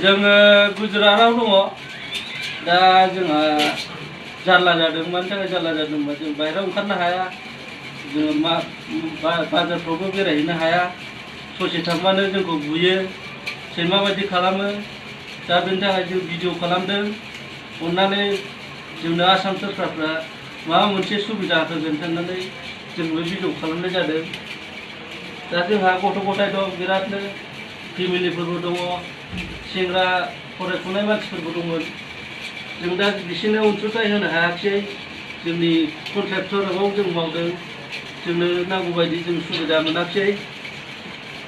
जोङो गुजरातआव दङ दा जोंहा जारला जादों मानि थाखाय जारला जादोंबा जों बाहेरायाव ओंखारनो हाया जोङो बाजारफ्रावबो बेरायहैनो हाया ससे थांबानो जोंखौ बुयो सैमा बायदि खालामो दा बेनि थाखाय जों भिडिअ खालामदों अननानै जोंनो आसाम सरकारफ्रा माबा मोनसे सुबिदा होगोन होननानै जोंबो भिडिअ खालामनाय जादों दा जोंहा गथ' गथाय दं बिरादनो फेमिलिफोरबो दङ सेंग्रा फरायफुनाय मानसिफोरबो दंमोन जों दा बिसोरनो अनसुंथाइ होनो हायाखिसै जोंनि कन्ट्रेक्टराव जों मावदों जोंनो नांगौ बायदि जों सुबिदा मोनाखिसै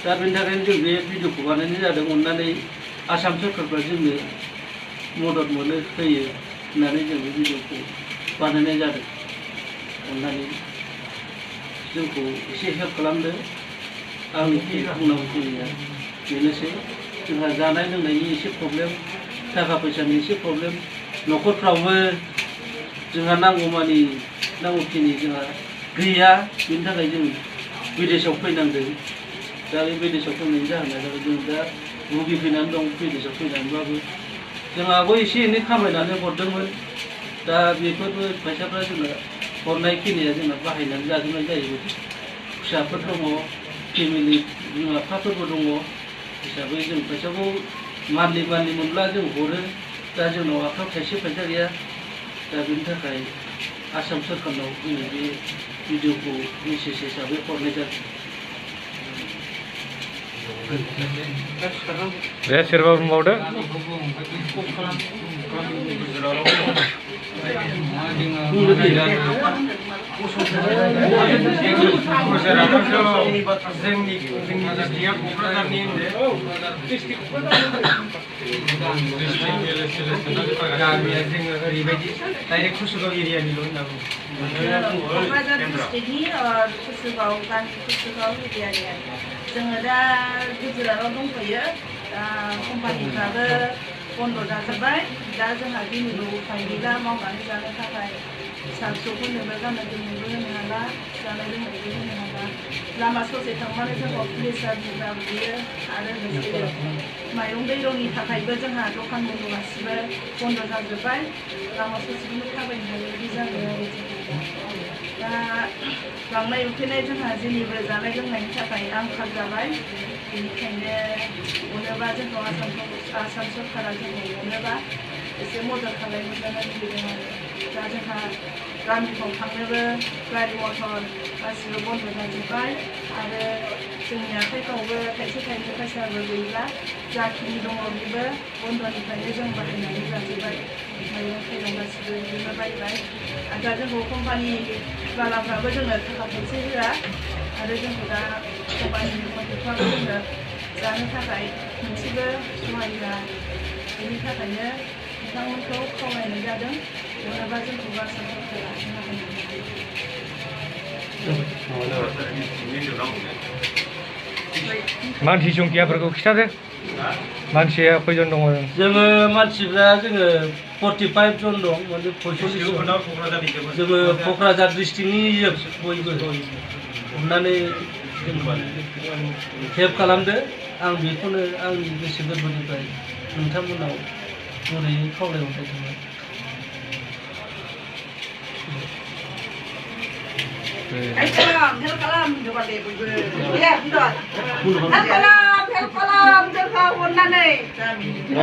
दा बेनि थाखायनो जों बे भिडिअखौ बानायनाय जादों अननानै आसाम सरकारफ्रा जोंनो मदद मोनो होयो होननानै जों बे भिडिअखौ बानायनाय जादों अननानै जोंखौ एसे हेल्प खालामदो आंनि बुंनांगौ खिनिया बेनोसै जोंहा जानाय लोंनायनि एसे प्रब्लेम थाखा फैसानि एसे प्रब्लेम न'खरफ्रावबो जोंहा नांगौमानि नांगौखिनि जोंहा गैया बेनि थाखाय जों विदेशआव फैनांदों दा बे विदेशआव फैनायनि जाहोना जाबाय जों दा भुगिफैनानै दं विदेशआव फैनानैबाबो जोंहाबो एसे एनै खामायनानै हरदोंमोन दा बेफोरबो फैसाफ्रा जोंना हरनाय खिनिया जोंना बाहायनानै जाजोबनाय जायो फिसाफोर दङ फेमिलि बिमा बिफाफोरबो दङ हिसाबै जों फैसाखौ मान्थलि मोनब्ला जों हरो दा जोंनाव आखायाव थाइसे फैसा गैया दा बेनि थाखाय आसाम सरकारनाव जोङो बे भिडिअखौ मेसेज हिसाबै हरनाय जादों दे सोरबा बुंबावदो जोङो दा गुजरातआव दंफैयो दा कम्पानिफ्राबो बन्द' जाजोब्बाय दा जोंहा दिनैबो उफाय गैला मावनानै जानो थाखाय फिसा फिसौफोरनोबो गाननाय जोमनायबो होनो हाला जानाय लोंनायबो होनो हाला लामा ससे थांबानो जोंखौ पुलिसा बुजा बुयो आरो होसोयो माइरं दैरंनि थाखायबो जोंहा दखान बन्द' गासिबो बन्द' जाजोब्बाय लामा ससेखौनो थाबायनो हायै बिदि जाबाय आरो दा लांनाय उखैनाय जोंहा जेनिबो जानाय लोंनायनि थाखाय आंखाल जाबाय बेनिखायनो अनोबा जोंखौ आसाम सरकारा जोंखौ अनोबा एसे मदद खालामनो लुबैदों आरो दा जोंहा गामिफ्राव थांनोबो गारि मटर गासिबो बन्द' जाजोब्बाय आरो जोंनि आखाइफ्रावबो थाइसे थाइनै फैसाबो गैला जाखिनि दङ बेबो बन्द'निफ्रायनो जों बाहायनानै जाजोब्बाय मैगं थाइगं गासिबो बिदिनो बायबाय आरो दा जोंखौ कम्पानि बालाफ्राबो जोंनो थाखा फैसा होआ आरो जोंखौ दा कम्पानिनि कन्ट्रेक्टफ्राबो जोंनो जानो थाखाय मोनसेबो सहाय होआ बेनि थाखायनो बिथांमोनखौ खावलायनाय जादों अनोबा जोंखौ आसाम सरकारा मानसि संखियाफोरखौ खिथादो मानसिया खयजन दङ जोङो मानसिफ्रा जोङो 45 जन दं माने 45 जोङो क'क्राझार डिस्ट्रिक्टनि बयबो अननानै हेल्प खालामदो आं बेखौनो आंनि गोसो गोरबोनिफ्राय नोंथांमोनाव गुरैयै खावलायहरनाय थाबाय help kalam coba deh ibu ya betul help kalam jangan